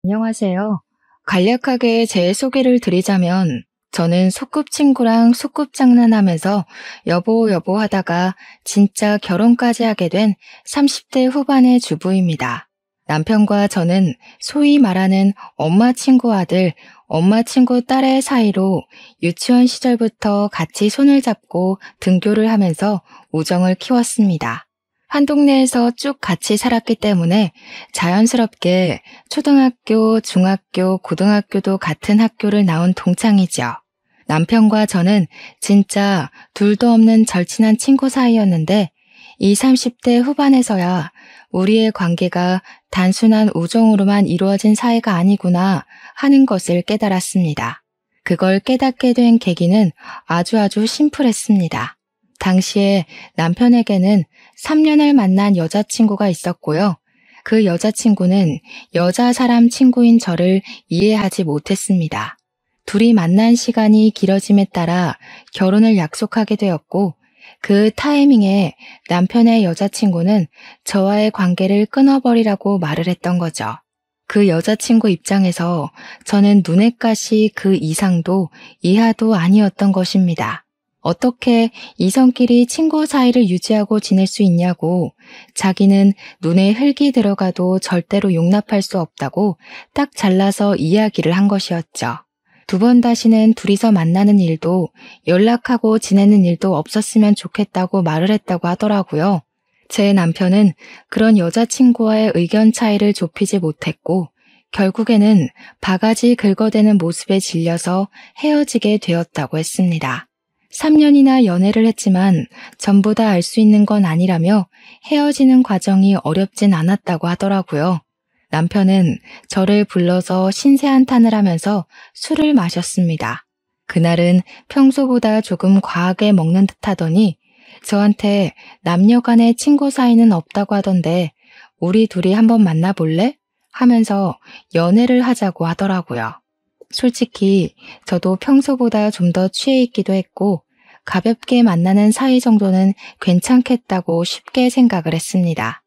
안녕하세요. 간략하게 제 소개를 드리자면, 저는 소꿉친구랑 소꿉장난하면서 여보 여보 하다가 진짜 결혼까지 하게 된 30대 후반의 주부입니다. 남편과 저는 소위 말하는 엄마 친구 아들, 엄마 친구 딸의 사이로 유치원 시절부터 같이 손을 잡고 등교를 하면서 우정을 키웠습니다. 한 동네에서 쭉 같이 살았기 때문에 자연스럽게 초등학교, 중학교, 고등학교도 같은 학교를 나온 동창이죠. 남편과 저는 진짜 둘도 없는 절친한 친구 사이였는데 이 30대 후반에서야 우리의 관계가 단순한 우정으로만 이루어진 사이가 아니구나 하는 것을 깨달았습니다. 그걸 깨닫게 된 계기는 아주 심플했습니다. 당시에 남편에게는 3년을 만난 여자친구가 있었고요. 그 여자친구는 여자 사람 친구인 저를 이해하지 못했습니다. 둘이 만난 시간이 길어짐에 따라 결혼을 약속하게 되었고, 그 타이밍에 남편의 여자친구는 저와의 관계를 끊어버리라고 말을 했던 거죠. 그 여자친구 입장에서 저는 눈엣 가시 그 이상도 이하도 아니었던 것입니다. 어떻게 이성끼리 친구 사이를 유지하고 지낼 수 있냐고, 자기는 눈에 흙이 들어가도 절대로 용납할 수 없다고 딱 잘라서 이야기를 한 것이었죠. 두 번 다시는 둘이서 만나는 일도 연락하고 지내는 일도 없었으면 좋겠다고 말을 했다고 하더라고요. 제 남편은 그런 여자친구와의 의견 차이를 좁히지 못했고 결국에는 바가지 긁어대는 모습에 질려서 헤어지게 되었다고 했습니다. 3년이나 연애를 했지만 전부 다 알 수 있는 건 아니라며 헤어지는 과정이 어렵진 않았다고 하더라고요. 남편은 저를 불러서 신세한탄을 하면서 술을 마셨습니다. 그날은 평소보다 조금 과하게 먹는 듯 하더니 저한테 남녀 간의 친구 사이는 없다고 하던데 우리 둘이 한번 만나볼래? 하면서 연애를 하자고 하더라고요. 솔직히 저도 평소보다 좀 더 취해 있기도 했고 가볍게 만나는 사이 정도는 괜찮겠다고 쉽게 생각을 했습니다.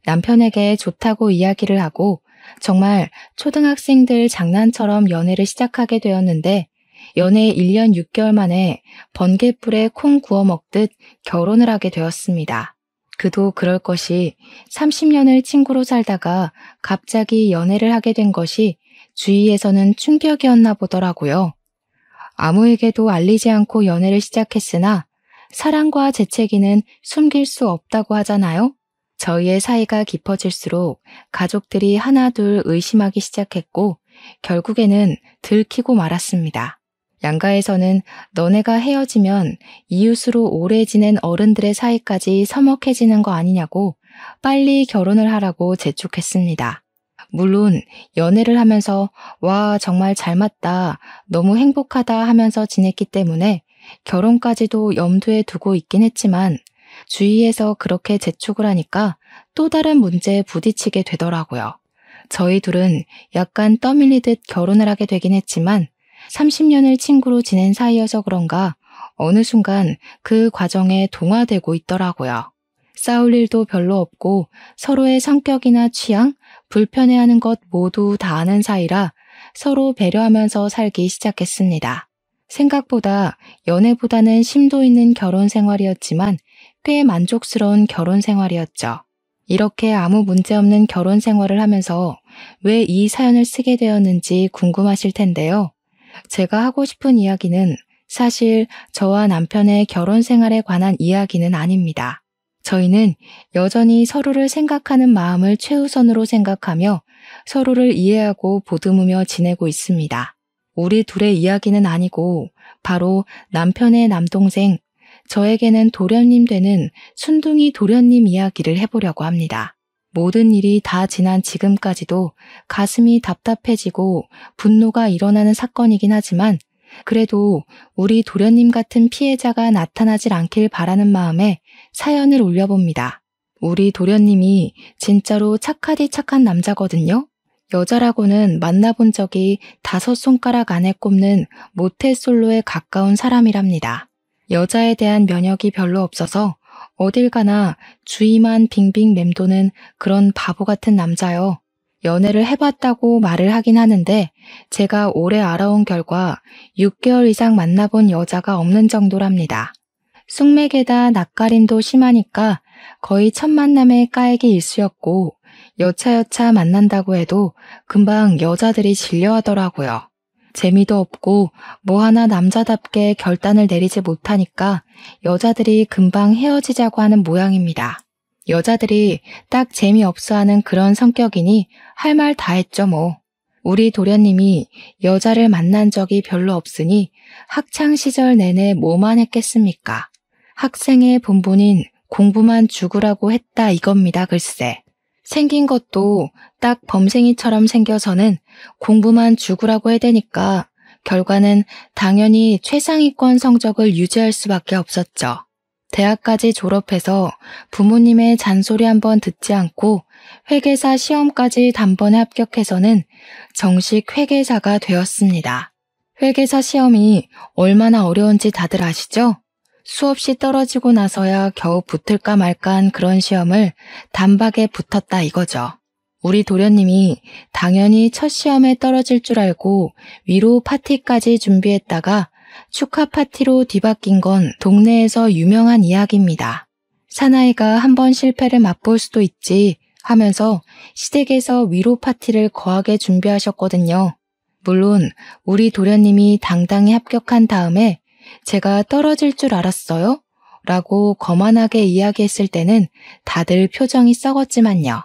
남편에게 좋다고 이야기를 하고 정말 초등학생들 장난처럼 연애를 시작하게 되었는데 연애 1년 6개월 만에 번갯불에 콩 구워 먹듯 결혼을 하게 되었습니다. 그도 그럴 것이 30년을 친구로 살다가 갑자기 연애를 하게 된 것이 주위에서는 충격이었나 보더라고요. 아무에게도 알리지 않고 연애를 시작했으나 사랑과 재채기는 숨길 수 없다고 하잖아요. 저희의 사이가 깊어질수록 가족들이 하나둘 의심하기 시작했고 결국에는 들키고 말았습니다. 양가에서는 너네가 헤어지면 이웃으로 오래 지낸 어른들의 사이까지 서먹해지는 거 아니냐고 빨리 결혼을 하라고 재촉했습니다. 물론 연애를 하면서 와 정말 잘 맞다, 너무 행복하다 하면서 지냈기 때문에 결혼까지도 염두에 두고 있긴 했지만 주위에서 그렇게 재촉을 하니까 또 다른 문제에 부딪히게 되더라고요. 저희 둘은 약간 떠밀리듯 결혼을 하게 되긴 했지만 30년을 친구로 지낸 사이여서 그런가 어느 순간 그 과정에 동화되고 있더라고요. 싸울 일도 별로 없고 서로의 성격이나 취향, 불편해하는 것 모두 다 아는 사이라 서로 배려하면서 살기 시작했습니다. 생각보다 연애보다는 심도 있는 결혼 생활이었지만 꽤 만족스러운 결혼 생활이었죠. 이렇게 아무 문제 없는 결혼 생활을 하면서 왜 이 사연을 쓰게 되었는지 궁금하실 텐데요. 제가 하고 싶은 이야기는 사실 저와 남편의 결혼 생활에 관한 이야기는 아닙니다. 저희는 여전히 서로를 생각하는 마음을 최우선으로 생각하며 서로를 이해하고 보듬으며 지내고 있습니다. 우리 둘의 이야기는 아니고 바로 남편의 남동생, 저에게는 도련님 되는 순둥이 도련님 이야기를 해보려고 합니다. 모든 일이 다 지난 지금까지도 가슴이 답답해지고 분노가 일어나는 사건이긴 하지만 그래도 우리 도련님 같은 피해자가 나타나질 않길 바라는 마음에 사연을 올려봅니다. 우리 도련님이 진짜로 착하디 착한 남자거든요. 여자라고는 만나본 적이 5손가락 안에 꼽는 모태솔로에 가까운 사람이랍니다. 여자에 대한 면역이 별로 없어서 어딜 가나 주위만 빙빙 맴도는 그런 바보 같은 남자요. 연애를 해봤다고 말을 하긴 하는데 제가 오래 알아온 결과 6개월 이상 만나본 여자가 없는 정도랍니다. 숙맥에다 낯가림도 심하니까 거의 첫 만남의 까액이 일쑤였고 여차여차 만난다고 해도 금방 여자들이 질려하더라고요. 재미도 없고 뭐 하나 남자답게 결단을 내리지 못하니까 여자들이 금방 헤어지자고 하는 모양입니다. 여자들이 딱 재미없어하는 그런 성격이니 할 말 다 했죠 뭐. 우리 도련님이 여자를 만난 적이 별로 없으니 학창시절 내내 뭐만 했겠습니까? 학생의 본분인 공부만 죽으라고 했다 이겁니다 글쎄. 생긴 것도 딱 범생이처럼 생겨서는 공부만 죽으라고 해대니까 결과는 당연히 최상위권 성적을 유지할 수밖에 없었죠. 대학까지 졸업해서 부모님의 잔소리 한번 듣지 않고 회계사 시험까지 단번에 합격해서는 정식 회계사가 되었습니다. 회계사 시험이 얼마나 어려운지 다들 아시죠? 수없이 떨어지고 나서야 겨우 붙을까 말까한 그런 시험을 단박에 붙었다 이거죠. 우리 도련님이 당연히 첫 시험에 떨어질 줄 알고 위로 파티까지 준비했다가 축하 파티로 뒤바뀐 건 동네에서 유명한 이야기입니다. 사나이가 한번 실패를 맛볼 수도 있지 하면서 시댁에서 위로 파티를 거하게 준비하셨거든요. 물론 우리 도련님이 당당히 합격한 다음에 제가 떨어질 줄 알았어요? 라고 거만하게 이야기했을 때는 다들 표정이 썩었지만요.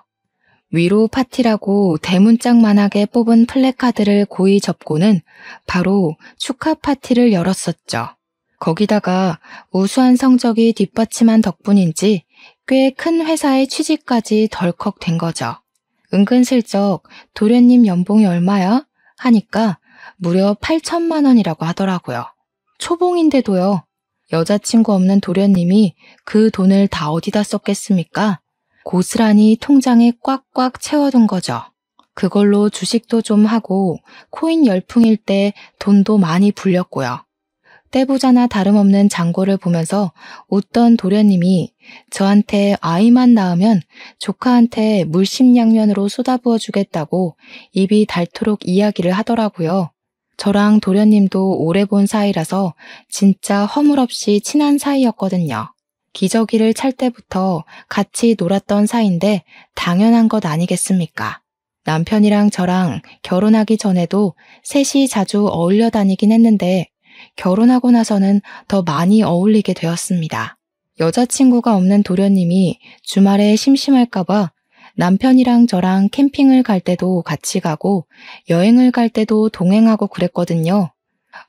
위로 파티라고 대문짝만하게 뽑은 플래카드를 고이 접고는 바로 축하 파티를 열었었죠. 거기다가 우수한 성적이 뒷받침한 덕분인지 꽤 큰 회사의 취직까지 덜컥 된 거죠. 은근슬쩍 도련님 연봉이 얼마야? 하니까 무려 8천만 원이라고 하더라고요. 초봉인데도요. 여자친구 없는 도련님이 그 돈을 다 어디다 썼겠습니까? 고스란히 통장에 꽉꽉 채워둔 거죠. 그걸로 주식도 좀 하고 코인 열풍일 때 돈도 많이 불렸고요. 떼부자나 다름없는 장고를 보면서 웃던 도련님이 저한테 아이만 낳으면 조카한테 물심양면으로 쏟아부어 주겠다고 입이 닳도록 이야기를 하더라고요. 저랑 도련님도 오래 본 사이라서 진짜 허물없이 친한 사이였거든요. 기저귀를 찰 때부터 같이 놀았던 사이인데 당연한 것 아니겠습니까? 남편이랑 저랑 결혼하기 전에도 셋이 자주 어울려 다니긴 했는데 결혼하고 나서는 더 많이 어울리게 되었습니다. 여자친구가 없는 도련님이 주말에 심심할까봐 남편이랑 저랑 캠핑을 갈 때도 같이 가고 여행을 갈 때도 동행하고 그랬거든요.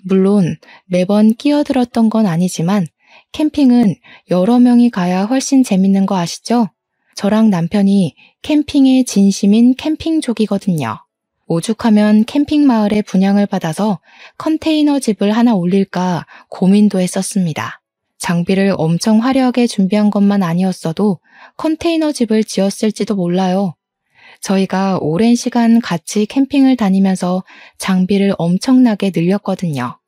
물론 매번 끼어들었던 건 아니지만 캠핑은 여러 명이 가야 훨씬 재밌는 거 아시죠? 저랑 남편이 캠핑의 진심인 캠핑족이거든요. 오죽하면 캠핑 마을에 분양을 받아서 컨테이너 집을 하나 올릴까 고민도 했었습니다. 장비를 엄청 화려하게 준비한 것만 아니었어도 컨테이너 집을 지었을지도 몰라요. 저희가 오랜 시간 같이 캠핑을 다니면서 장비를 엄청나게 늘렸거든요.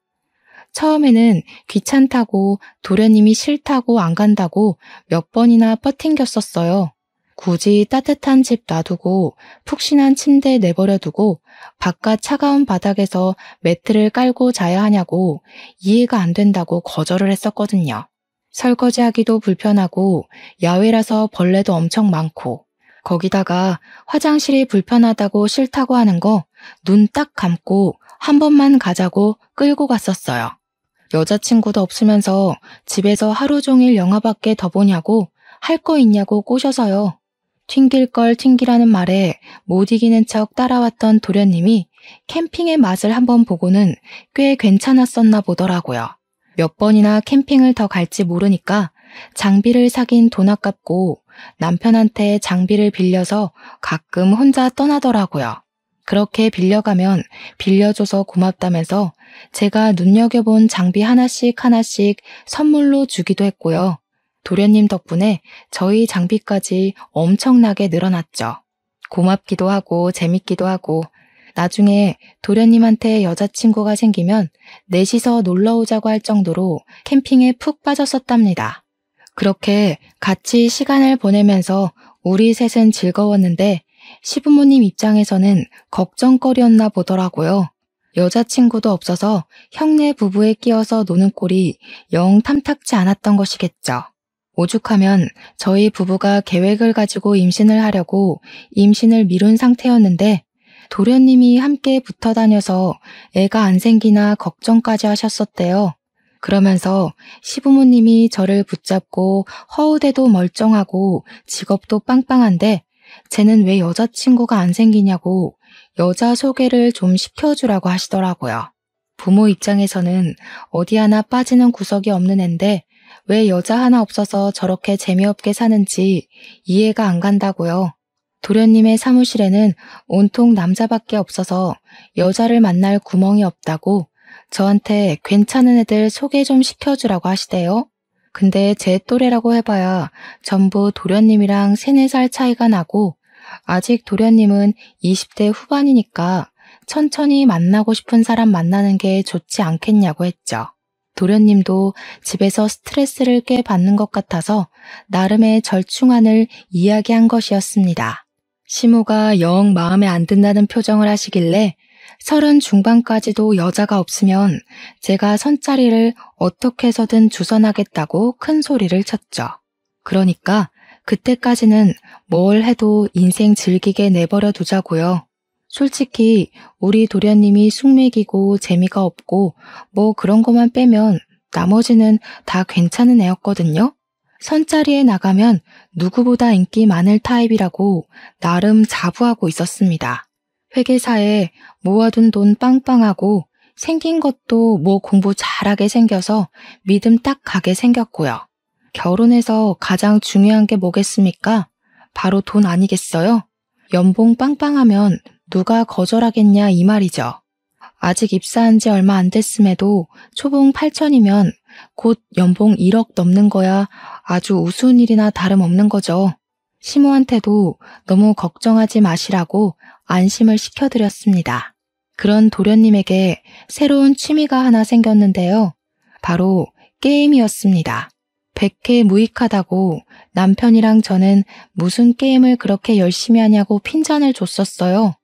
처음에는 귀찮다고 도련님이 싫다고 안 간다고 몇 번이나 뻗팅겼었어요. 굳이 따뜻한 집 놔두고 푹신한 침대 내버려두고 바깥 차가운 바닥에서 매트를 깔고 자야 하냐고 이해가 안 된다고 거절을 했었거든요. 설거지하기도 불편하고 야외라서 벌레도 엄청 많고 거기다가 화장실이 불편하다고 싫다고 하는 거 눈 딱 감고 한 번만 가자고 끌고 갔었어요. 여자친구도 없으면서 집에서 하루 종일 영화밖에 더 보냐고 할 거 있냐고 꼬셔서요. 튕길 걸 튕기라는 말에 못 이기는 척 따라왔던 도련님이 캠핑의 맛을 한번 보고는 꽤 괜찮았었나 보더라고요. 몇 번이나 캠핑을 더 갈지 모르니까 장비를 사긴 돈 아깝고 남편한테 장비를 빌려서 가끔 혼자 떠나더라고요. 그렇게 빌려가면 빌려줘서 고맙다면서 제가 눈여겨본 장비 하나씩 하나씩 선물로 주기도 했고요. 도련님 덕분에 저희 장비까지 엄청나게 늘어났죠. 고맙기도 하고 재밌기도 하고 나중에 도련님한테 여자친구가 생기면 넷이서 놀러 오자고 할 정도로 캠핑에 푹 빠졌었답니다. 그렇게 같이 시간을 보내면서 우리 셋은 즐거웠는데 시부모님 입장에서는 걱정거리였나 보더라고요. 여자친구도 없어서 형네 부부에 끼어서 노는 꼴이 영 탐탁지 않았던 것이겠죠. 오죽하면 저희 부부가 계획을 가지고 임신을 하려고 임신을 미룬 상태였는데 도련님이 함께 붙어 다녀서 애가 안 생기나 걱정까지 하셨었대요. 그러면서 시부모님이 저를 붙잡고 허우대도 멀쩡하고 직업도 빵빵한데 쟤는 왜 여자친구가 안 생기냐고 여자 소개를 좀 시켜주라고 하시더라고요. 부모 입장에서는 어디 하나 빠지는 구석이 없는 앤데 왜 여자 하나 없어서 저렇게 재미없게 사는지 이해가 안 간다고요. 도련님의 사무실에는 온통 남자밖에 없어서 여자를 만날 구멍이 없다고 저한테 괜찮은 애들 소개 좀 시켜주라고 하시대요. 근데 제 또래라고 해봐야 전부 도련님이랑 3, 4살 차이가 나고 아직 도련님은 20대 후반이니까 천천히 만나고 싶은 사람 만나는 게 좋지 않겠냐고 했죠. 도련님도 집에서 스트레스를 꽤 받는 것 같아서 나름의 절충안을 이야기한 것이었습니다. 시모가 영 마음에 안 든다는 표정을 하시길래 30 중반까지도 여자가 없으면 제가 선자리를 어떻게 해서든 주선하겠다고 큰 소리를 쳤죠. 그러니까 그때까지는 뭘 해도 인생 즐기게 내버려 두자고요. 솔직히 우리 도련님이 숙맥이고 재미가 없고 뭐 그런 것만 빼면 나머지는 다 괜찮은 애였거든요. 선자리에 나가면 누구보다 인기 많을 타입이라고 나름 자부하고 있었습니다. 회계사에 모아둔 돈 빵빵하고 생긴 것도 뭐 공부 잘하게 생겨서 믿음 딱 가게 생겼고요. 결혼해서 가장 중요한 게 뭐겠습니까? 바로 돈 아니겠어요? 연봉 빵빵하면 누가 거절하겠냐 이 말이죠. 아직 입사한 지 얼마 안 됐음에도 초봉 8천이면 곧 연봉 1억 넘는 거야 아주 우스운 일이나 다름없는 거죠. 시모한테도 너무 걱정하지 마시라고 안심을 시켜드렸습니다. 그런 도련님에게 새로운 취미가 하나 생겼는데요. 바로 게임이었습니다. 백해 무익하다고 남편이랑 저는 무슨 게임을 그렇게 열심히 하냐고 핀잔을 줬었어요.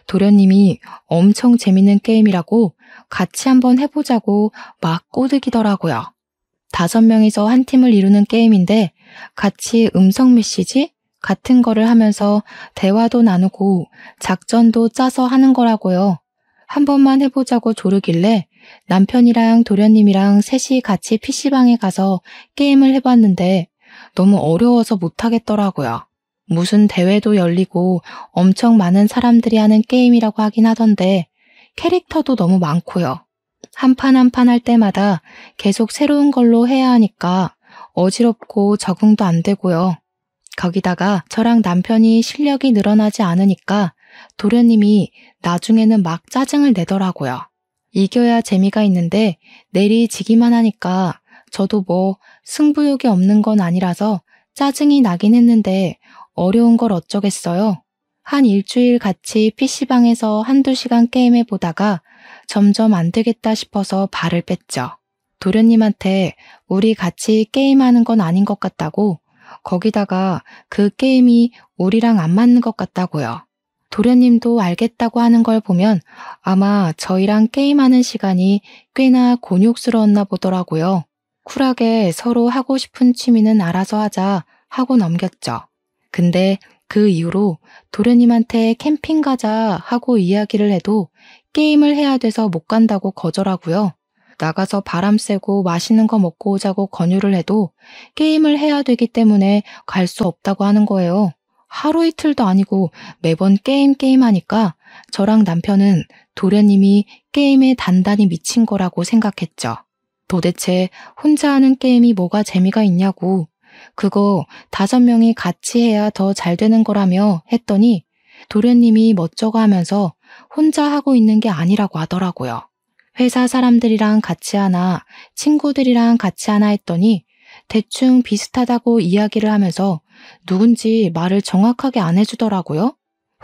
도련님이 엄청 재밌는 게임이라고 같이 한번 해보자고 막 꼬드기더라고요. 5명이서 한 팀을 이루는 게임인데 같이 음성 메시지 같은 거를 하면서 대화도 나누고 작전도 짜서 하는 거라고요. 한 번만 해보자고 조르길래 남편이랑 도련님이랑 셋이 같이 PC방에 가서 게임을 해봤는데 너무 어려워서 못하겠더라고요. 무슨 대회도 열리고 엄청 많은 사람들이 하는 게임이라고 하긴 하던데 캐릭터도 너무 많고요. 한 판 한 판 할 때마다 계속 새로운 걸로 해야 하니까 어지럽고 적응도 안 되고요. 거기다가 저랑 남편이 실력이 늘어나지 않으니까 도련님이 나중에는 막 짜증을 내더라고요. 이겨야 재미가 있는데 내리지기만 하니까 저도 뭐 승부욕이 없는 건 아니라서 짜증이 나긴 했는데 어려운 걸 어쩌겠어요. 한 일주일 같이 PC방에서 1~2시간 게임해 보다가 점점 안 되겠다 싶어서 발을 뺐죠. 도련님한테 우리 같이 게임하는 건 아닌 것 같다고, 거기다가 그 게임이 우리랑 안 맞는 것 같다고요. 도련님도 알겠다고 하는 걸 보면 아마 저희랑 게임하는 시간이 꽤나 곤욕스러웠나 보더라고요. 쿨하게 서로 하고 싶은 취미는 알아서 하자 하고 넘겼죠. 근데 그 이후로 도련님한테 캠핑 가자 하고 이야기를 해도 게임을 해야 돼서 못 간다고 거절하고요. 나가서 바람 쐬고 맛있는 거 먹고 오자고 권유를 해도 게임을 해야 되기 때문에 갈 수 없다고 하는 거예요. 하루 이틀도 아니고 매번 게임 하니까 저랑 남편은 도련님이 게임에 단단히 미친 거라고 생각했죠. 도대체 혼자 하는 게임이 뭐가 재미가 있냐고, 그거 5명이 같이 해야 더 잘 되는 거라며 했더니 도련님이 멋쩍어 하면서 혼자 하고 있는 게 아니라고 하더라고요. 회사 사람들이랑 같이 하나, 친구들이랑 같이 하나 했더니 대충 비슷하다고 이야기를 하면서 누군지 말을 정확하게 안 해주더라고요.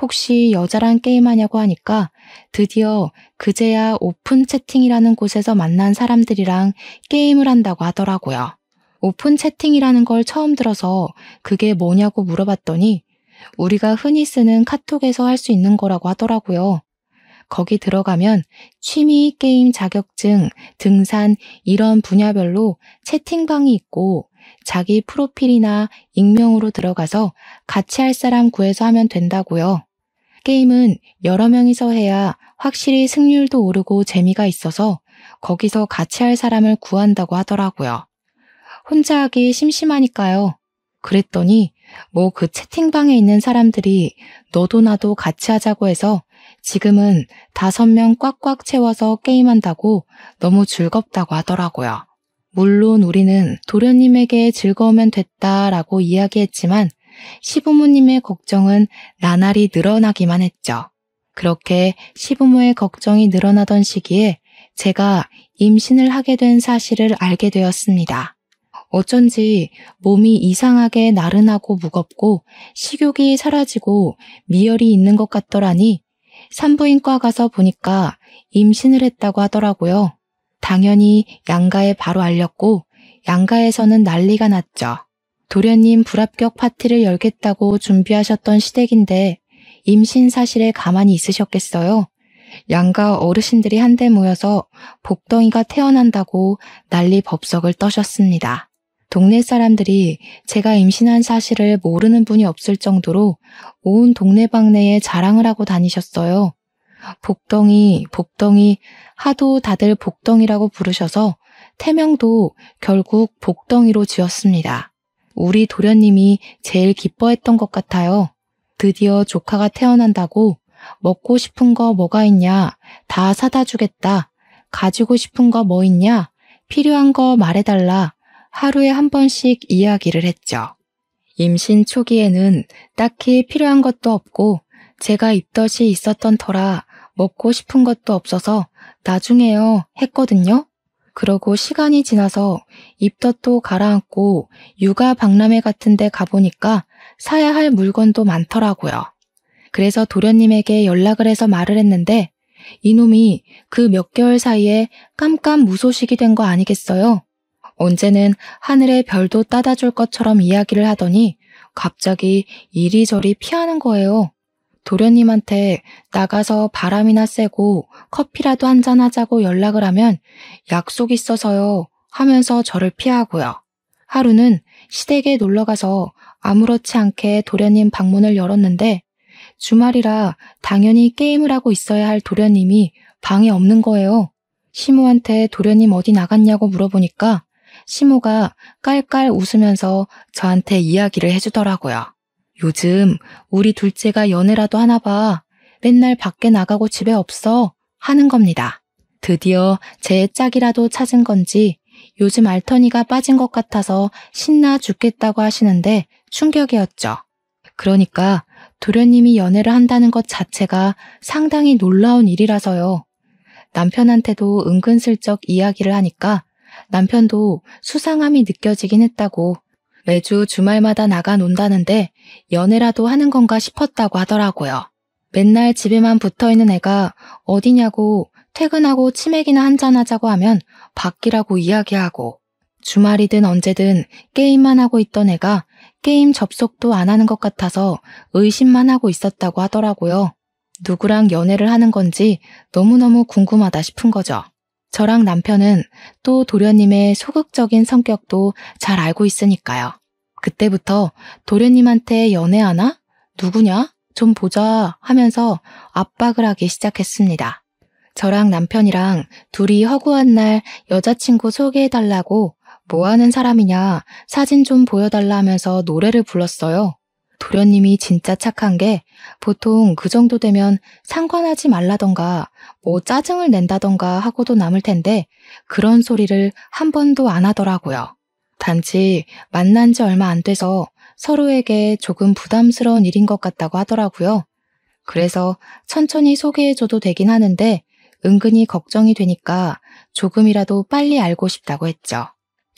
혹시 여자랑 게임하냐고 하니까 드디어 그제야 오픈 채팅이라는 곳에서 만난 사람들이랑 게임을 한다고 하더라고요. 오픈 채팅이라는 걸 처음 들어서 그게 뭐냐고 물어봤더니 우리가 흔히 쓰는 카톡에서 할 수 있는 거라고 하더라고요. 거기 들어가면 취미, 게임 자격증, 등산 이런 분야별로 채팅방이 있고 자기 프로필이나 익명으로 들어가서 같이 할 사람 구해서 하면 된다고요. 게임은 여러 명이서 해야 확실히 승률도 오르고 재미가 있어서 거기서 같이 할 사람을 구한다고 하더라고요. 혼자 하기 심심하니까요. 그랬더니 뭐 그 채팅방에 있는 사람들이 너도 나도 같이 하자고 해서 지금은 5명 꽉꽉 채워서 게임한다고 너무 즐겁다고 하더라고요. 물론 우리는 도련님에게 즐거우면 됐다라고 이야기했지만 시부모님의 걱정은 나날이 늘어나기만 했죠. 그렇게 시부모의 걱정이 늘어나던 시기에 제가 임신을 하게 된 사실을 알게 되었습니다. 어쩐지 몸이 이상하게 나른하고 무겁고 식욕이 사라지고 미열이 있는 것 같더라니 산부인과 가서 보니까 임신을 했다고 하더라고요. 당연히 양가에 바로 알렸고 양가에서는 난리가 났죠. 도련님 불합격 파티를 열겠다고 준비하셨던 시댁인데 임신 사실에 가만히 있으셨겠어요? 양가 어르신들이 한데 모여서 복덩이가 태어난다고 난리 법석을 떠셨습니다. 동네 사람들이 제가 임신한 사실을 모르는 분이 없을 정도로 온 동네방네에 자랑을 하고 다니셨어요. 복덩이, 복덩이 하도 다들 복덩이라고 부르셔서 태명도 결국 복덩이로 지었습니다. 우리 도련님이 제일 기뻐했던 것 같아요. 드디어 조카가 태어난다고 먹고 싶은 거 뭐가 있냐? 다 사다 주겠다. 가지고 싶은 거 뭐 있냐? 필요한 거 말해달라. 하루에 한 번씩 이야기를 했죠. 임신 초기에는 딱히 필요한 것도 없고 제가 입덧이 있었던 터라 먹고 싶은 것도 없어서 나중에요 했거든요. 그러고 시간이 지나서 입덧도 가라앉고 육아 박람회 같은 데 가보니까 사야 할 물건도 많더라고요. 그래서 도련님에게 연락을 해서 말을 했는데 이놈이 그 몇 개월 사이에 깜깜무소식이 된 거 아니겠어요? 언제는 하늘의 별도 따다 줄 것처럼 이야기를 하더니 갑자기 이리저리 피하는 거예요. 도련님한테 나가서 바람이나 쐬고 커피라도 한잔 하자고 연락을 하면 약속 있어서요 하면서 저를 피하고요. 하루는 시댁에 놀러가서 아무렇지 않게 도련님 방문을 열었는데 주말이라 당연히 게임을 하고 있어야 할 도련님이 방에 없는 거예요. 시모한테 도련님 어디 나갔냐고 물어보니까 시모가 깔깔 웃으면서 저한테 이야기를 해주더라고요. 요즘 우리 둘째가 연애라도 하나 봐. 맨날 밖에 나가고 집에 없어 하는 겁니다. 드디어 제 짝이라도 찾은 건지 요즘 알터니가 빠진 것 같아서 신나 죽겠다고 하시는데 충격이었죠. 그러니까 도련님이 연애를 한다는 것 자체가 상당히 놀라운 일이라서요. 남편한테도 은근슬쩍 이야기를 하니까 남편도 수상함이 느껴지긴 했다고 매주 주말마다 나가 논다는데 연애라도 하는 건가 싶었다고 하더라고요. 맨날 집에만 붙어있는 애가 어디냐고 퇴근하고 치맥이나 한잔하자고 하면 밖이라고 이야기하고 주말이든 언제든 게임만 하고 있던 애가 게임 접속도 안 하는 것 같아서 의심만 하고 있었다고 하더라고요. 누구랑 연애를 하는 건지 너무너무 궁금하다 싶은 거죠. 저랑 남편은 또 도련님의 소극적인 성격도 잘 알고 있으니까요. 그때부터 도련님한테 연애하나? 누구냐? 좀 보자 하면서 압박을 하기 시작했습니다. 저랑 남편이랑 둘이 허구한 날 여자친구 소개해달라고 뭐 하는 사람이냐 사진 좀 보여달라 하면서 노래를 불렀어요. 도련님이 진짜 착한 게 보통 그 정도 되면 상관하지 말라던가 뭐 짜증을 낸다던가 하고도 남을 텐데 그런 소리를 한 번도 안 하더라고요. 단지 만난 지 얼마 안 돼서 서로에게 조금 부담스러운 일인 것 같다고 하더라고요. 그래서 천천히 소개해줘도 되긴 하는데 은근히 걱정이 되니까 조금이라도 빨리 알고 싶다고 했죠.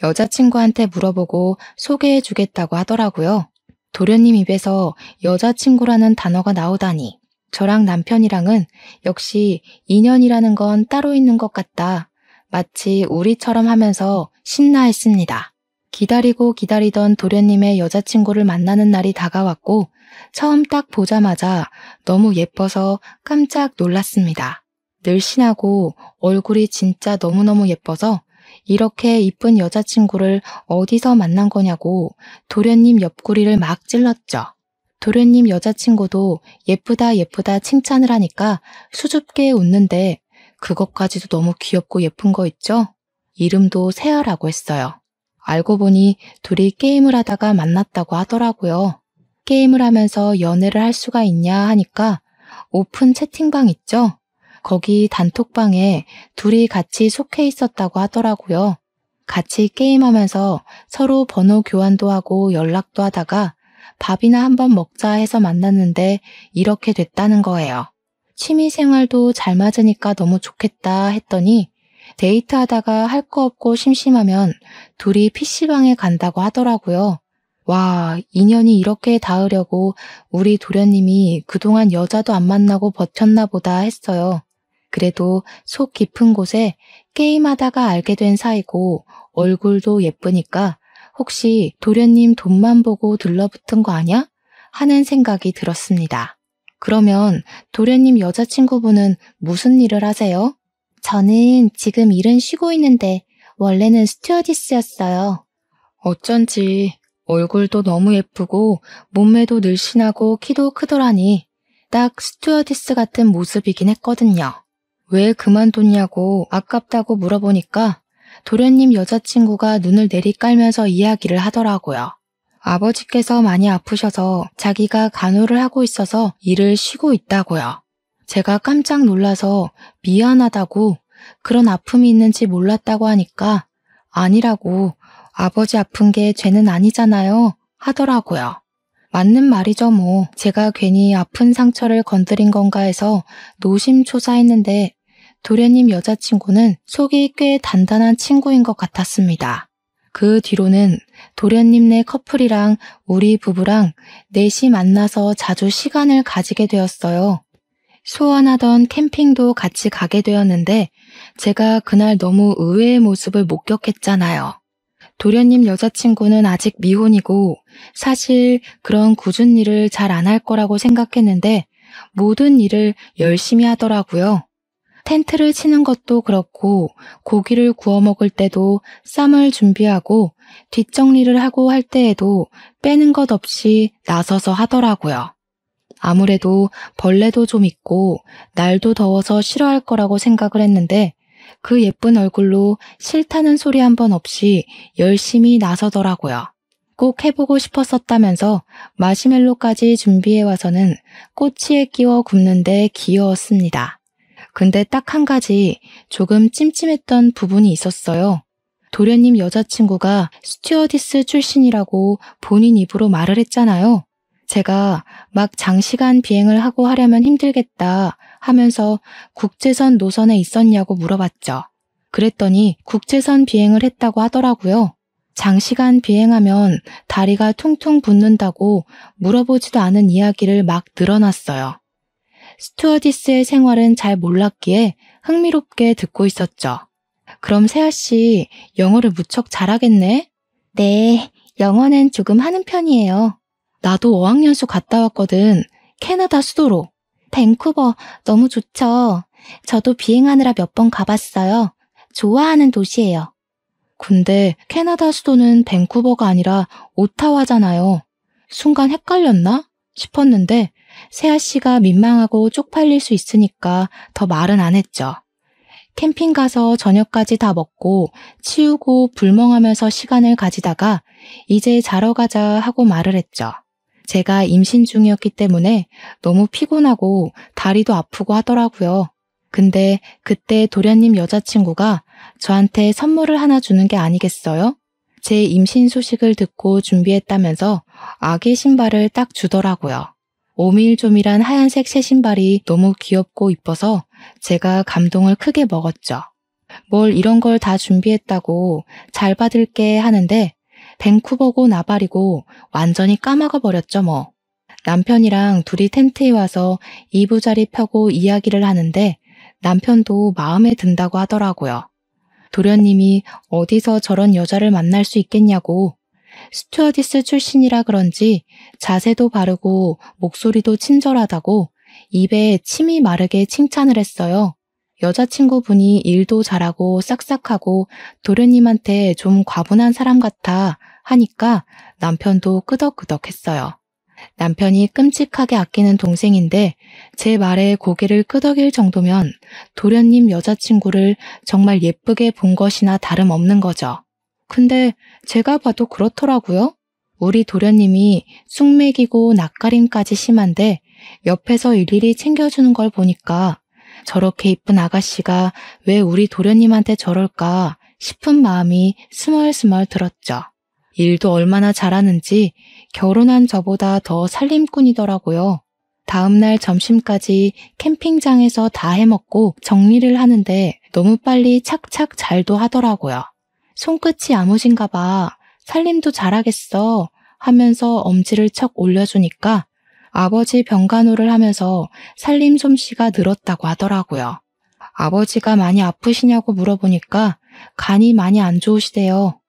여자친구한테 물어보고 소개해주겠다고 하더라고요. 도련님 입에서 여자친구라는 단어가 나오다니 저랑 남편이랑은 역시 인연이라는 건 따로 있는 것 같다. 마치 우리처럼 하면서 신나했습니다. 기다리고 기다리던 도련님의 여자친구를 만나는 날이 다가왔고 처음 딱 보자마자 너무 예뻐서 깜짝 놀랐습니다. 늘씬하고 얼굴이 진짜 너무너무 예뻐서 이렇게 이쁜 여자친구를 어디서 만난 거냐고 도련님 옆구리를 막 찔렀죠. 도련님 여자친구도 예쁘다 예쁘다 칭찬을 하니까 수줍게 웃는데 그것까지도 너무 귀엽고 예쁜 거 있죠? 이름도 세아라고 했어요. 알고 보니 둘이 게임을 하다가 만났다고 하더라고요. 게임을 하면서 연애를 할 수가 있냐 하니까 오픈 채팅방 있죠? 거기 단톡방에 둘이 같이 속해 있었다고 하더라고요. 같이 게임하면서 서로 번호 교환도 하고 연락도 하다가 밥이나 한번 먹자 해서 만났는데 이렇게 됐다는 거예요. 취미생활도 잘 맞으니까 너무 좋겠다 했더니 데이트하다가 할 거 없고 심심하면 둘이 PC방에 간다고 하더라고요. 와, 인연이 이렇게 닿으려고 우리 도련님이 그동안 여자도 안 만나고 버텼나 보다 했어요. 그래도 속 깊은 곳에 게임하다가 알게 된 사이고 얼굴도 예쁘니까 혹시 도련님 돈만 보고 들러붙은 거 아냐? 하는 생각이 들었습니다. 그러면 도련님 여자친구분은 무슨 일을 하세요? 저는 지금 일은 쉬고 있는데 원래는 스튜어디스였어요. 어쩐지 얼굴도 너무 예쁘고 몸매도 늘씬하고 키도 크더라니 딱 스튜어디스 같은 모습이긴 했거든요. 왜 그만뒀냐고 아깝다고 물어보니까 도련님 여자친구가 눈을 내리깔면서 이야기를 하더라고요. 아버지께서 많이 아프셔서 자기가 간호를 하고 있어서 일을 쉬고 있다고요. 제가 깜짝 놀라서 미안하다고 그런 아픔이 있는지 몰랐다고 하니까 아니라고 아버지 아픈 게 죄는 아니잖아요 하더라고요. 맞는 말이죠 뭐. 제가 괜히 아픈 상처를 건드린 건가 해서 노심초사했는데 도련님 여자친구는 속이 꽤 단단한 친구인 것 같았습니다. 그 뒤로는 도련님네 커플이랑 우리 부부랑 넷이 만나서 자주 시간을 가지게 되었어요. 소원하던 캠핑도 같이 가게 되었는데 제가 그날 너무 의외의 모습을 목격했잖아요. 도련님 여자친구는 아직 미혼이고 사실 그런 굳은 일을 잘 안 할 거라고 생각했는데 모든 일을 열심히 하더라고요. 텐트를 치는 것도 그렇고 고기를 구워 먹을 때도 쌈을 준비하고 뒷정리를 하고 할 때에도 빼는 것 없이 나서서 하더라고요. 아무래도 벌레도 좀 있고 날도 더워서 싫어할 거라고 생각을 했는데 그 예쁜 얼굴로 싫다는 소리 한 번 없이 열심히 나서더라고요. 꼭 해보고 싶었었다면서 마시멜로까지 준비해와서는 꼬치에 끼워 굽는데 귀여웠습니다. 근데 딱 한 가지 조금 찜찜했던 부분이 있었어요. 도련님 여자친구가 스튜어디스 출신이라고 본인 입으로 말을 했잖아요. 제가 막 장시간 비행을 하고 하려면 힘들겠다 하면서 국제선 노선에 있었냐고 물어봤죠. 그랬더니 국제선 비행을 했다고 하더라고요. 장시간 비행하면 다리가 퉁퉁 붓는다고 물어보지도 않은 이야기를 막 늘어놨어요. 스튜어디스의 생활은 잘 몰랐기에 흥미롭게 듣고 있었죠. 그럼 세아 씨 영어를 무척 잘하겠네? 네, 영어는 조금 하는 편이에요. 나도 어학연수 갔다 왔거든. 캐나다 수도로. 밴쿠버 너무 좋죠. 저도 비행하느라 몇 번 가봤어요. 좋아하는 도시예요. 근데 캐나다 수도는 밴쿠버가 아니라 오타와잖아요. 순간 헷갈렸나 싶었는데 세아 씨가 민망하고 쪽팔릴 수 있으니까 더 말은 안 했죠. 캠핑 가서 저녁까지 다 먹고 치우고 불멍하면서 시간을 가지다가 이제 자러 가자 하고 말을 했죠. 제가 임신 중이었기 때문에 너무 피곤하고 다리도 아프고 하더라고요. 근데 그때 도련님 여자친구가 저한테 선물을 하나 주는 게 아니겠어요? 제 임신 소식을 듣고 준비했다면서 아기 신발을 딱 주더라고요. 오밀조밀한 하얀색 새 신발이 너무 귀엽고 이뻐서 제가 감동을 크게 먹었죠. 뭘 이런 걸 다 준비했다고 잘 받을게 하는데 밴쿠버고 나발이고 완전히 까먹어 버렸죠 뭐. 남편이랑 둘이 텐트에 와서 이부자리 펴고 이야기를 하는데 남편도 마음에 든다고 하더라고요. 도련님이 어디서 저런 여자를 만날 수 있겠냐고. 스튜어디스 출신이라 그런지 자세도 바르고 목소리도 친절하다고 입에 침이 마르게 칭찬을 했어요. 여자친구분이 일도 잘하고 싹싹하고 도련님한테 좀 과분한 사람 같아 하니까 남편도 끄덕끄덕했어요. 남편이 끔찍하게 아끼는 동생인데 제 말에 고개를 끄덕일 정도면 도련님 여자친구를 정말 예쁘게 본 것이나 다름없는 거죠. 근데 제가 봐도 그렇더라고요. 우리 도련님이 쑥맥이고 낯가림까지 심한데 옆에서 일일이 챙겨주는 걸 보니까 저렇게 이쁜 아가씨가 왜 우리 도련님한테 저럴까 싶은 마음이 스멀스멀 들었죠. 일도 얼마나 잘하는지 결혼한 저보다 더 살림꾼이더라고요. 다음날 점심까지 캠핑장에서 다 해먹고 정리를 하는데 너무 빨리 착착 잘도 하더라고요. 손끝이 야무진가 봐. 살림도 잘하겠어 하면서 엄지를 척 올려주니까 아버지 병간호를 하면서 살림 솜씨가 늘었다고 하더라고요. 아버지가 많이 아프시냐고 물어보니까 간이 많이 안 좋으시대요.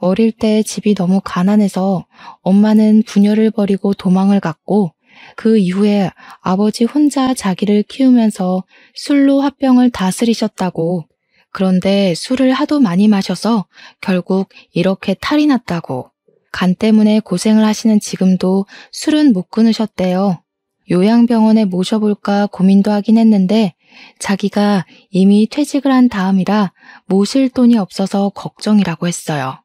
어릴 때 집이 너무 가난해서 엄마는 부녀를 버리고 도망을 갔고 그 이후에 아버지 혼자 자기를 키우면서 술로 화병을 다스리셨다고. 그런데 술을 하도 많이 마셔서 결국 이렇게 탈이 났다고. 간 때문에 고생을 하시는 지금도 술은 못 끊으셨대요. 요양병원에 모셔볼까 고민도 하긴 했는데 자기가 이미 퇴직을 한 다음이라 모실 돈이 없어서 걱정이라고 했어요.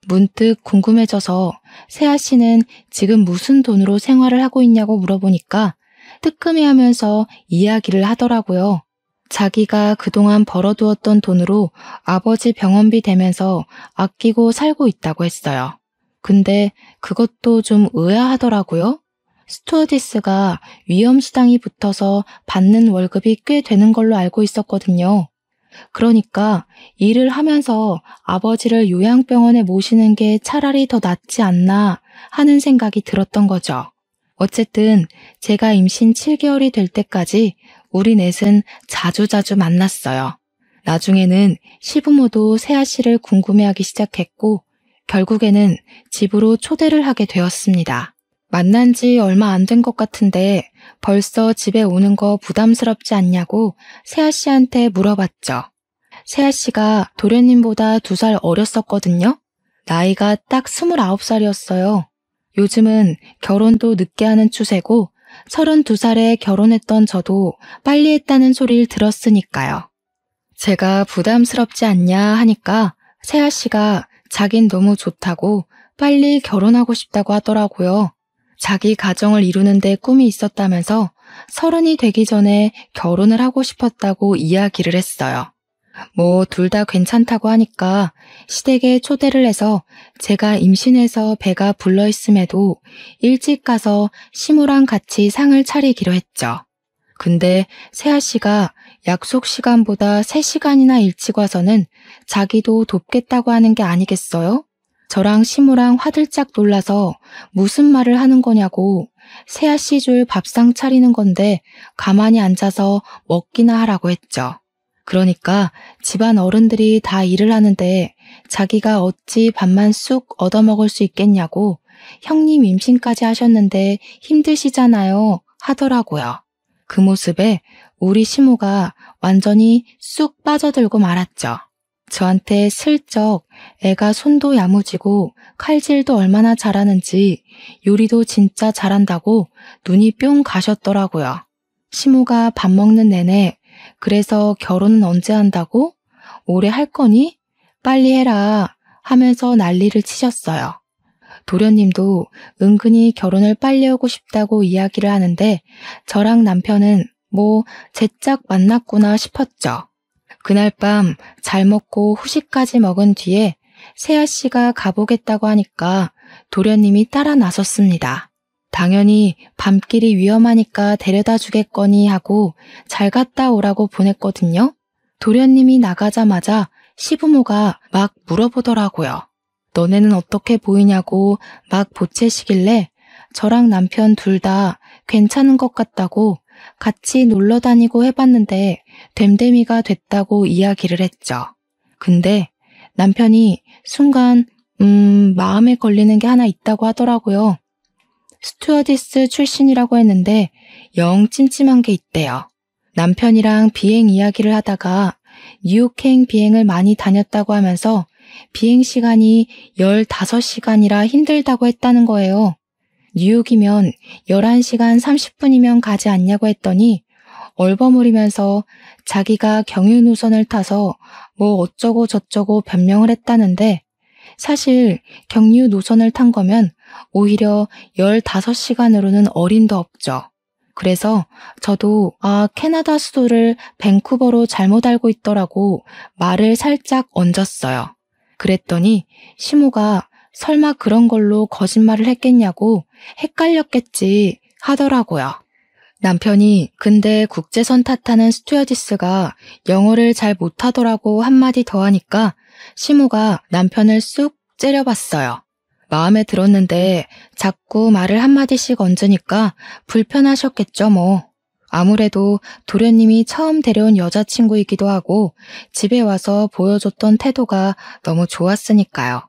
문득 궁금해져서 세아 씨는 지금 무슨 돈으로 생활을 하고 있냐고 물어보니까 뜨끔해하면서 이야기를 하더라고요. 자기가 그동안 벌어두었던 돈으로 아버지 병원비 대면서 아끼고 살고 있다고 했어요. 근데 그것도 좀 의아하더라고요. 스튜어디스가 위험수당이 붙어서 받는 월급이 꽤 되는 걸로 알고 있었거든요. 그러니까 일을 하면서 아버지를 요양병원에 모시는 게 차라리 더 낫지 않나 하는 생각이 들었던 거죠. 어쨌든 제가 임신 7개월이 될 때까지 우리 넷은 자주자주 만났어요. 나중에는 시부모도 세아 씨를 궁금해하기 시작했고 결국에는 집으로 초대를 하게 되었습니다. 만난 지 얼마 안 된 것 같은데 벌써 집에 오는 거 부담스럽지 않냐고 세아 씨한테 물어봤죠. 세아 씨가 도련님보다 2살 어렸었거든요. 나이가 딱 29살이었어요. 요즘은 결혼도 늦게 하는 추세고 32살에 결혼했던 저도 빨리 했다는 소리를 들었으니까요. 제가 부담스럽지 않냐 하니까 세아 씨가 자긴 너무 좋다고 빨리 결혼하고 싶다고 하더라고요. 자기 가정을 이루는데 꿈이 있었다면서 30이 되기 전에 결혼을 하고 싶었다고 이야기를 했어요. 뭐 둘 다 괜찮다고 하니까 시댁에 초대를 해서 제가 임신해서 배가 불러있음에도 일찍 가서 시모랑 같이 상을 차리기로 했죠. 근데 세아 씨가 약속 시간보다 3시간이나 일찍 와서는 자기도 돕겠다고 하는 게 아니겠어요? 저랑 시모랑 화들짝 놀라서 무슨 말을 하는 거냐고 세아 씨 줄 밥상 차리는 건데 가만히 앉아서 먹기나 하라고 했죠. 그러니까 집안 어른들이 다 일을 하는데 자기가 어찌 밥만 쑥 얻어먹을 수 있겠냐고 형님 임신까지 하셨는데 힘드시잖아요 하더라고요. 그 모습에 우리 시모가 완전히 쑥 빠져들고 말았죠. 저한테 슬쩍 애가 손도 야무지고 칼질도 얼마나 잘하는지 요리도 진짜 잘한다고 눈이 뿅 가셨더라고요. 시모가 밥 먹는 내내 그래서 결혼은 언제 한다고? 올해 할 거니? 빨리 해라 하면서 난리를 치셨어요. 도련님도 은근히 결혼을 빨리 하고 싶다고 이야기를 하는데 저랑 남편은 뭐 제짝 만났구나 싶었죠. 그날 밤 잘 먹고 후식까지 먹은 뒤에 세아 씨가 가보겠다고 하니까 도련님이 따라 나섰습니다. 당연히 밤길이 위험하니까 데려다 주겠거니 하고 잘 갔다 오라고 보냈거든요. 도련님이 나가자마자 시부모가 막 물어보더라고요. 너네는 어떻게 보이냐고 막 보채시길래 저랑 남편 둘 다 괜찮은 것 같다고 같이 놀러 다니고 해봤는데 됨됨이가 됐다고 이야기를 했죠. 근데 남편이 순간 마음에 걸리는 게 하나 있다고 하더라고요. 스튜어디스 출신이라고 했는데 영 찜찜한 게 있대요. 남편이랑 비행 이야기를 하다가 뉴욕행 비행을 많이 다녔다고 하면서 비행 시간이 15시간이라 힘들다고 했다는 거예요. 뉴욕이면 11시간 30분이면 가지 않냐고 했더니 얼버무리면서 자기가 경유 노선을 타서 뭐 어쩌고 저쩌고 변명을 했다는데 사실 경유 노선을 탄 거면 오히려 15시간으로는 어림도 없죠. 그래서 저도 캐나다 수도를 밴쿠버로 잘못 알고 있더라고 말을 살짝 얹었어요. 그랬더니 시모가 설마 그런 걸로 거짓말을 했겠냐고 헷갈렸겠지 하더라고요. 남편이 근데 국제선 탓하는 스튜어디스가 영어를 잘 못하더라고 한마디 더 하니까 시모가 남편을 쑥 째려봤어요. 마음에 들었는데 자꾸 말을 한마디씩 얹으니까 불편하셨겠죠 뭐. 아무래도 도련님이 처음 데려온 여자친구이기도 하고 집에 와서 보여줬던 태도가 너무 좋았으니까요.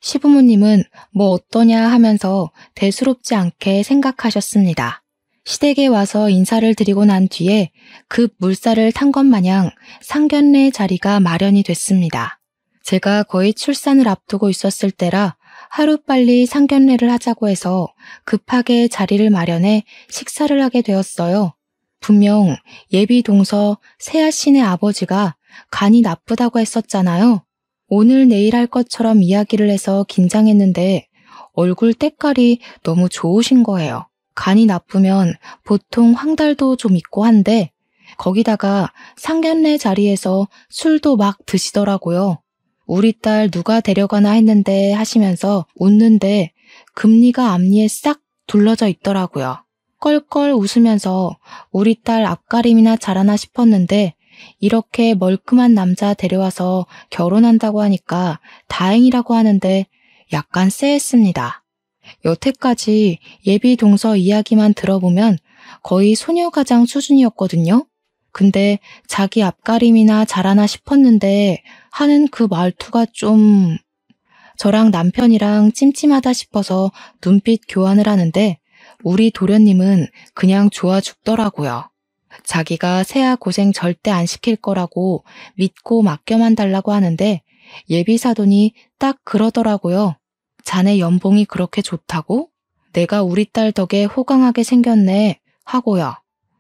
시부모님은 뭐 어떠냐 하면서 대수롭지 않게 생각하셨습니다. 시댁에 와서 인사를 드리고 난 뒤에 급 물살을 탄 것 마냥 상견례 자리가 마련이 됐습니다. 제가 거의 출산을 앞두고 있었을 때라 하루빨리 상견례를 하자고 해서 급하게 자리를 마련해 식사를 하게 되었어요. 분명 예비 동서 세아 씨네 아버지가 간이 나쁘다고 했었잖아요. 오늘 내일 할 것처럼 이야기를 해서 긴장했는데 얼굴 때깔이 너무 좋으신 거예요. 간이 나쁘면 보통 황달도 좀 있고 한데 거기다가 상견례 자리에서 술도 막 드시더라고요. 우리 딸 누가 데려가나 했는데 하시면서 웃는데 금리가 앞니에 싹 둘러져 있더라고요. 껄껄 웃으면서 우리 딸 앞가림이나 잘하나 싶었는데 이렇게 멀끔한 남자 데려와서 결혼한다고 하니까 다행이라고 하는데 약간 쎄했습니다. 여태까지 예비 동서 이야기만 들어보면 거의 소녀가장 수준이었거든요. 근데 자기 앞가림이나 잘하나 싶었는데 하는 그 말투가 좀... 저랑 남편이랑 찜찜하다 싶어서 눈빛 교환을 하는데 우리 도련님은 그냥 좋아 죽더라고요. 자기가 세아 고생 절대 안 시킬 거라고 믿고 맡겨만 달라고 하는데 예비사돈이 딱 그러더라고요. 자네 연봉이 그렇게 좋다고? 내가 우리 딸 덕에 호강하게 생겼네 하고요.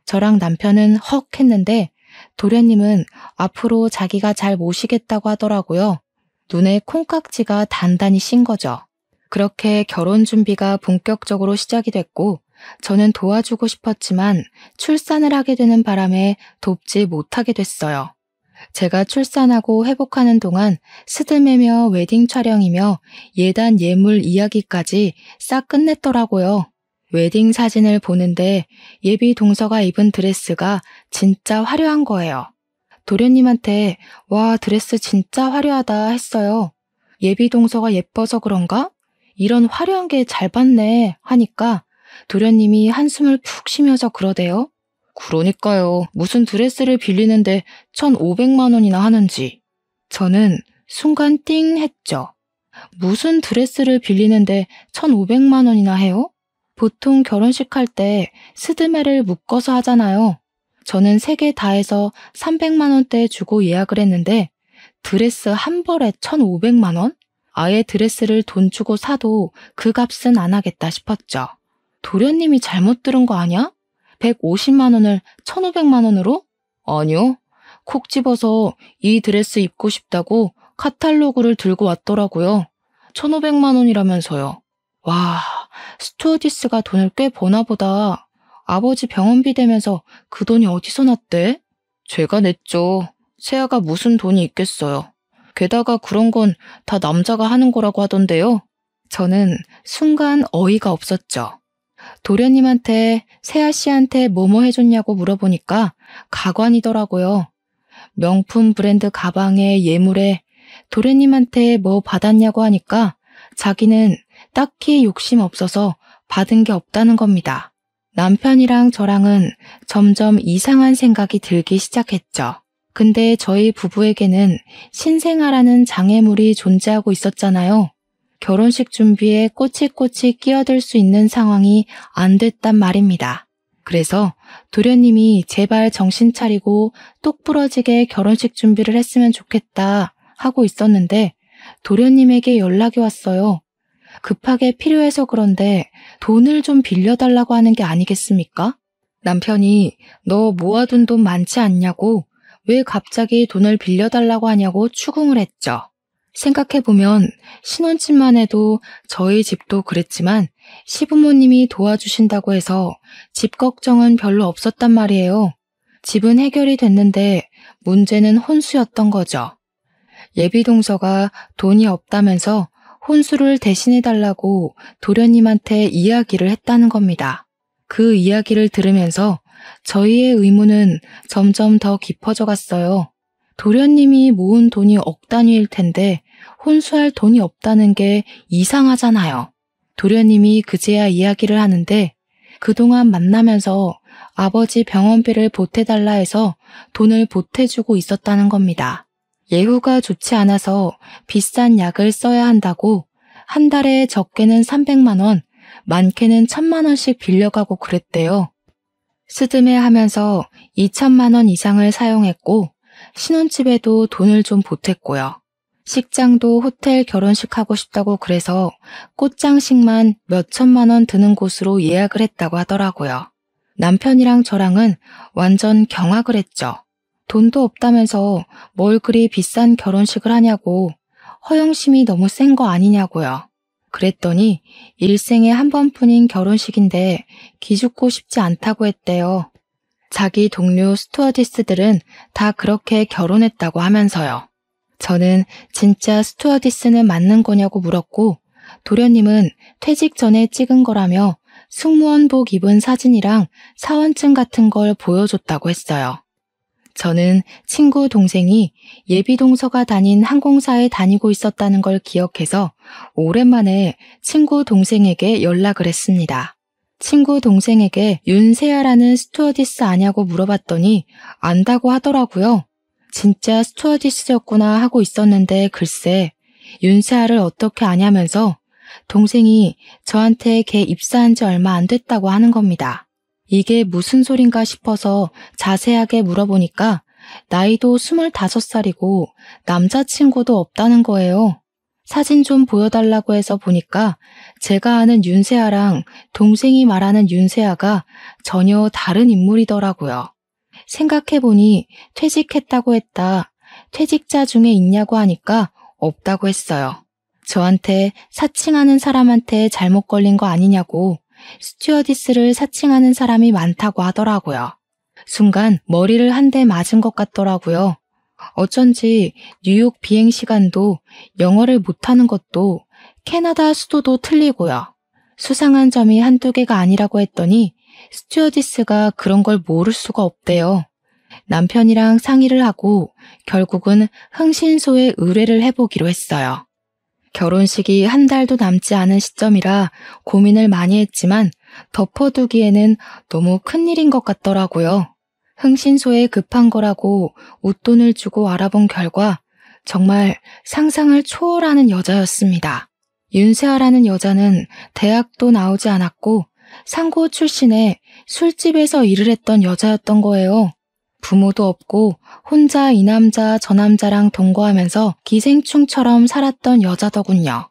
저랑 남편은 헉 했는데 도련님은 앞으로 자기가 잘 모시겠다고 하더라고요. 눈에 콩깍지가 단단히 신 거죠. 그렇게 결혼 준비가 본격적으로 시작이 됐고 저는 도와주고 싶었지만 출산을 하게 되는 바람에 돕지 못하게 됐어요. 제가 출산하고 회복하는 동안 스드메며 웨딩 촬영이며 예단 예물 이야기까지 싹 끝냈더라고요. 웨딩 사진을 보는데 예비 동서가 입은 드레스가 진짜 화려한 거예요. 도련님한테 와 드레스 진짜 화려하다 했어요. 예비 동서가 예뻐서 그런가? 이런 화려한 게 잘 봤네 하니까 도련님이 한숨을 푹 쉬면서 그러대요. 그러니까요. 무슨 드레스를 빌리는데 1,500만 원이나 하는지. 저는 순간 띵 했죠. 무슨 드레스를 빌리는데 1,500만 원이나 해요? 보통 결혼식 할 때 스드메를 묶어서 하잖아요. 저는 3개 다 해서 300만 원대 주고 예약을 했는데 드레스 한 벌에 1,500만 원? 아예 드레스를 돈 주고 사도 그 값은 안 하겠다 싶었죠. 도련님이 잘못 들은 거 아니야? 150만 원을 1,500만 원으로? 아니요. 콕 집어서 이 드레스 입고 싶다고 카탈로그를 들고 왔더라고요. 1,500만 원이라면서요. 와, 스튜어디스가 돈을 꽤 버나 보다. 아버지 병원비 대면서 그 돈이 어디서 났대? 제가 냈죠. 세아가 무슨 돈이 있겠어요. 게다가 그런 건 다 남자가 하는 거라고 하던데요. 저는 순간 어이가 없었죠. 도련님한테 세아 씨한테 뭐뭐 해줬냐고 물어보니까 가관이더라고요. 명품 브랜드 가방에 예물에 도련님한테 뭐 받았냐고 하니까 자기는 딱히 욕심 없어서 받은 게 없다는 겁니다. 남편이랑 저랑은 점점 이상한 생각이 들기 시작했죠. 근데 저희 부부에게는 신생아라는 장애물이 존재하고 있었잖아요. 결혼식 준비에 꼬치꼬치 끼어들 수 있는 상황이 안 됐단 말입니다. 그래서 도련님이 제발 정신 차리고 똑부러지게 결혼식 준비를 했으면 좋겠다 하고 있었는데 도련님에게 연락이 왔어요. 급하게 필요해서 그런데 돈을 좀 빌려달라고 하는 게 아니겠습니까? 남편이 너 모아둔 돈 많지 않냐고 왜 갑자기 돈을 빌려달라고 하냐고 추궁을 했죠. 생각해보면 신혼집만 해도 저희 집도 그랬지만 시부모님이 도와주신다고 해서 집 걱정은 별로 없었단 말이에요. 집은 해결이 됐는데 문제는 혼수였던 거죠. 예비동서가 돈이 없다면서 혼수를 대신해달라고 도련님한테 이야기를 했다는 겁니다. 그 이야기를 들으면서 저희의 의문은 점점 더 깊어져 갔어요. 도련님이 모은 돈이 억 단위일 텐데 혼수할 돈이 없다는 게 이상하잖아요. 도련님이 그제야 이야기를 하는데 그동안 만나면서 아버지 병원비를 보태달라 해서 돈을 보태주고 있었다는 겁니다. 예후가 좋지 않아서 비싼 약을 써야 한다고 한 달에 적게는 300만 원, 많게는 1000만 원씩 빌려가고 그랬대요. 스드메하면서 2천만 원 이상을 사용했고 신혼집에도 돈을 좀 보탰고요. 식장도 호텔 결혼식 하고 싶다고 그래서 꽃장식만 몇 천만 원 드는 곳으로 예약을 했다고 하더라고요. 남편이랑 저랑은 완전 경악을 했죠. 돈도 없다면서 뭘 그리 비싼 결혼식을 하냐고 허영심이 너무 센 거 아니냐고요. 그랬더니 일생에 한 번뿐인 결혼식인데 기죽고 싶지 않다고 했대요. 자기 동료 스튜어디스들은 다 그렇게 결혼했다고 하면서요. 저는 진짜 스튜어디스는 맞는 거냐고 물었고 도련님은 퇴직 전에 찍은 거라며 승무원복 입은 사진이랑 사원증 같은 걸 보여줬다고 했어요. 저는 친구 동생이 예비동서가 다닌 항공사에 다니고 있었다는 걸 기억해서 오랜만에 친구 동생에게 연락을 했습니다. 친구 동생에게 윤세아라는 스튜어디스 아냐고 물어봤더니 안다고 하더라고요. 진짜 스튜어디스였구나 하고 있었는데 글쎄 윤세아를 어떻게 아냐면서 동생이 저한테 걔 입사한 지 얼마 안 됐다고 하는 겁니다. 이게 무슨 소린가 싶어서 자세하게 물어보니까 나이도 25살이고 남자친구도 없다는 거예요. 사진 좀 보여달라고 해서 보니까 제가 아는 윤세아랑 동생이 말하는 윤세아가 전혀 다른 인물이더라고요. 생각해보니 퇴직했다고 했다. 퇴직자 중에 있냐고 하니까 없다고 했어요. 저한테 사칭하는 사람한테 잘못 걸린 거 아니냐고 스튜어디스를 사칭하는 사람이 많다고 하더라고요. 순간 머리를 한 대 맞은 것 같더라고요. 어쩐지 뉴욕 비행 시간도 영어를 못하는 것도 캐나다 수도도 틀리고요. 수상한 점이 한두 개가 아니라고 했더니 스튜어디스가 그런 걸 모를 수가 없대요. 남편이랑 상의를 하고 결국은 흥신소에 의뢰를 해보기로 했어요. 결혼식이 한 달도 남지 않은 시점이라 고민을 많이 했지만 덮어두기에는 너무 큰일인 것 같더라고요. 흥신소에 급한 거라고 웃돈을 주고 알아본 결과 정말 상상을 초월하는 여자였습니다. 윤세아라는 여자는 대학도 나오지 않았고 상고 출신의 술집에서 일을 했던 여자였던 거예요. 부모도 없고 혼자 이 남자 저 남자랑 동거하면서 기생충처럼 살았던 여자더군요.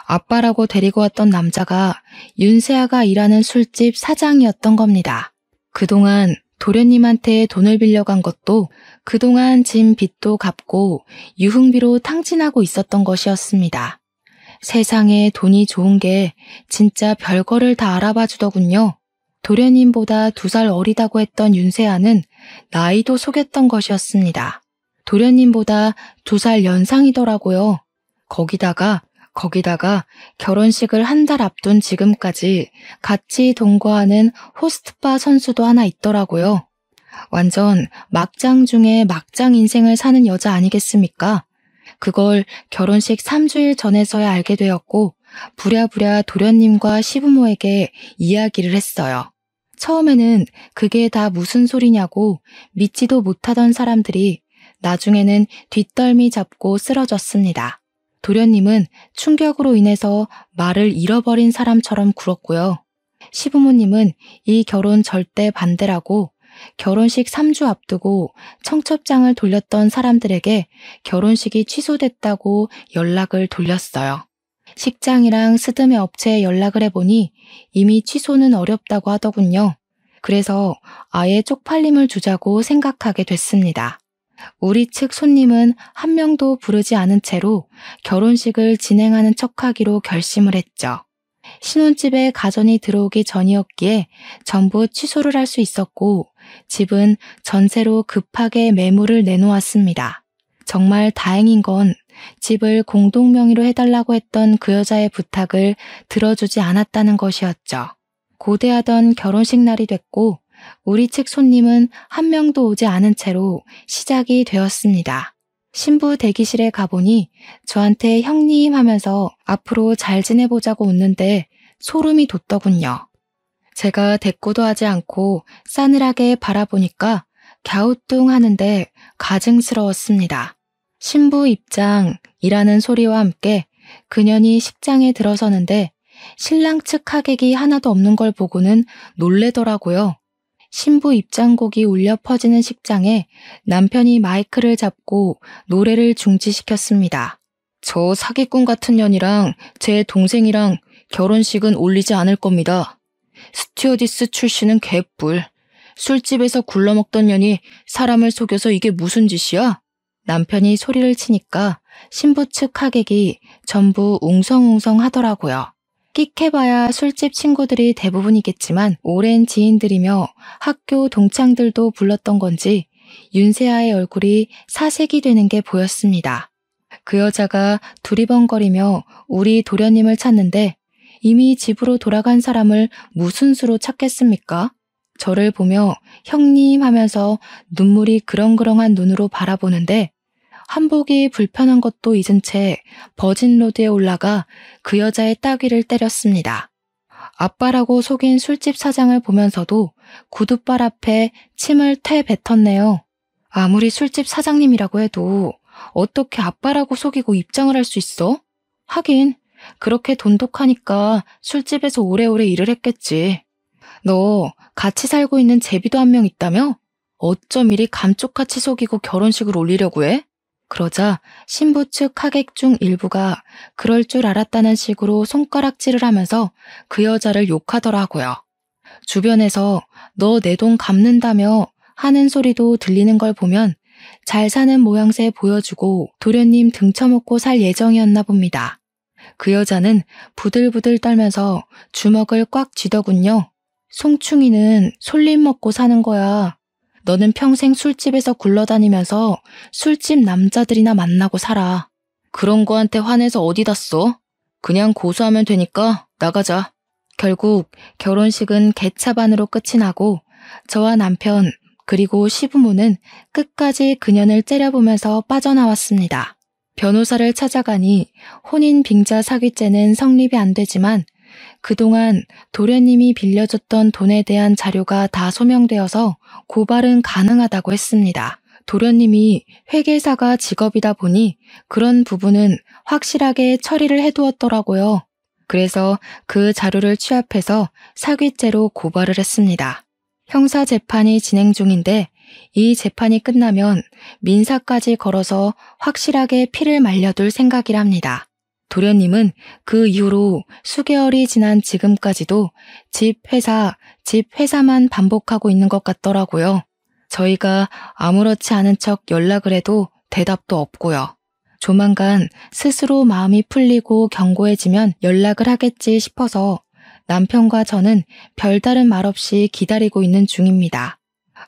아빠라고 데리고 왔던 남자가 윤세아가 일하는 술집 사장이었던 겁니다. 그동안 도련님한테 돈을 빌려간 것도 그동안 진 빚도 갚고 유흥비로 탕진하고 있었던 것이었습니다. 세상에 돈이 좋은 게 진짜 별거를 다 알아봐 주더군요. 도련님보다 2살 어리다고 했던 윤세아는 나이도 속였던 것이었습니다. 도련님보다 2살 연상이더라고요. 거기다가 결혼식을 한 달 앞둔 지금까지 같이 동거하는 호스트바 선수도 하나 있더라고요. 완전 막장 중에 막장 인생을 사는 여자 아니겠습니까? 그걸 결혼식 3주일 전에서야 알게 되었고 부랴부랴 도련님과 시부모에게 이야기를 했어요. 처음에는 그게 다 무슨 소리냐고 믿지도 못하던 사람들이 나중에는 뒷덜미 잡고 쓰러졌습니다. 도련님은 충격으로 인해서 말을 잃어버린 사람처럼 굴었고요. 시부모님은 이 결혼 절대 반대라고 결혼식 3주 앞두고 청첩장을 돌렸던 사람들에게 결혼식이 취소됐다고 연락을 돌렸어요. 식장이랑 스드메 업체에 연락을 해보니 이미 취소는 어렵다고 하더군요. 그래서 아예 쪽팔림을 주자고 생각하게 됐습니다. 우리 측 손님은 한 명도 부르지 않은 채로 결혼식을 진행하는 척하기로 결심을 했죠. 신혼집에 가전이 들어오기 전이었기에 전부 취소를 할 수 있었고 집은 전세로 급하게 매물을 내놓았습니다. 정말 다행인 건 집을 공동명의로 해달라고 했던 그 여자의 부탁을 들어주지 않았다는 것이었죠. 고대하던 결혼식 날이 됐고 우리 측 손님은 한 명도 오지 않은 채로 시작이 되었습니다. 신부 대기실에 가보니 저한테 형님 하면서 앞으로 잘 지내보자고 웃는데 소름이 돋더군요. 제가 대꾸도 하지 않고 싸늘하게 바라보니까 갸우뚱하는데 가증스러웠습니다. 신부 입장이라는 소리와 함께 그년이 식장에 들어서는데 신랑 측 하객이 하나도 없는 걸 보고는 놀래더라고요. 신부 입장곡이 울려 퍼지는 식장에 남편이 마이크를 잡고 노래를 중지시켰습니다. 저 사기꾼 같은 년이랑 제 동생이랑 결혼식은 올리지 않을 겁니다. 스튜어디스 출신은 개뿔. 술집에서 굴러먹던 년이 사람을 속여서 이게 무슨 짓이야? 남편이 소리를 치니까 신부 측 하객이 전부 웅성웅성 하더라고요. 끽해봐야 술집 친구들이 대부분이겠지만 오랜 지인들이며 학교 동창들도 불렀던 건지 윤세아의 얼굴이 사색이 되는 게 보였습니다. 그 여자가 두리번거리며 우리 도련님을 찾는데 이미 집으로 돌아간 사람을 무슨 수로 찾겠습니까? 저를 보며 형님 하면서 눈물이 그렁그렁한 눈으로 바라보는데 한복이 불편한 것도 잊은 채 버진로드에 올라가 그 여자의 따귀를 때렸습니다. 아빠라고 속인 술집 사장을 보면서도 구둣발 앞에 침을 태 뱉었네요. 아무리 술집 사장님이라고 해도 어떻게 아빠라고 속이고 입장을 할 수 있어? 하긴 그렇게 돈독하니까 술집에서 오래오래 일을 했겠지. 너 같이 살고 있는 제비도 한 명 있다며? 어쩜 이리 감쪽같이 속이고 결혼식을 올리려고 해? 그러자 신부 측 하객 중 일부가 그럴 줄 알았다는 식으로 손가락질을 하면서 그 여자를 욕하더라고요. 주변에서 너 내 돈 갚는다며 하는 소리도 들리는 걸 보면 잘 사는 모양새 보여주고 도련님 등쳐먹고 살 예정이었나 봅니다. 그 여자는 부들부들 떨면서 주먹을 꽉 쥐더군요. 송충이는 솔잎 먹고 사는 거야. 너는 평생 술집에서 굴러다니면서 술집 남자들이나 만나고 살아. 그런 거한테 화내서 어디다 써? 그냥 고소하면 되니까 나가자. 결국 결혼식은 개차반으로 끝이 나고 저와 남편 그리고 시부모는 끝까지 그년을 째려보면서 빠져나왔습니다. 변호사를 찾아가니 혼인 빙자 사기죄는 성립이 안 되지만 그동안 도련님이 빌려줬던 돈에 대한 자료가 다 소명되어서 고발은 가능하다고 했습니다. 도련님이 회계사가 직업이다 보니 그런 부분은 확실하게 처리를 해두었더라고요. 그래서 그 자료를 취합해서 사기죄로 고발을 했습니다. 형사 재판이 진행 중인데 이 재판이 끝나면 민사까지 걸어서 확실하게 피를 말려둘 생각이랍니다. 도련님은 그 이후로 수개월이 지난 지금까지도 집 회사만 반복하고 있는 것 같더라고요. 저희가 아무렇지 않은 척 연락을 해도 대답도 없고요. 조만간 스스로 마음이 풀리고 견고해지면 연락을 하겠지 싶어서 남편과 저는 별다른 말 없이 기다리고 있는 중입니다.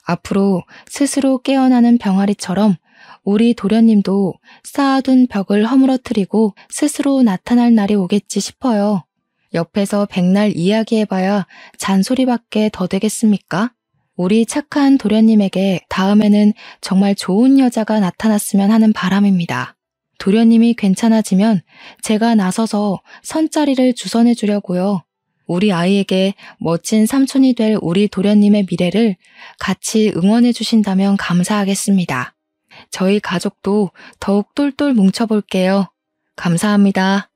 앞으로 스스로 깨어나는 병아리처럼 우리 도련님도 쌓아둔 벽을 허물어뜨리고 스스로 나타날 날이 오겠지 싶어요. 옆에서 백날 이야기해봐야 잔소리밖에 더 되겠습니까? 우리 착한 도련님에게 다음에는 정말 좋은 여자가 나타났으면 하는 바람입니다. 도련님이 괜찮아지면 제가 나서서 선자리를 주선해 주려고요. 우리 아이에게 멋진 삼촌이 될 우리 도련님의 미래를 같이 응원해 주신다면 감사하겠습니다. 저희 가족도 더욱 똘똘 뭉쳐볼게요. 감사합니다.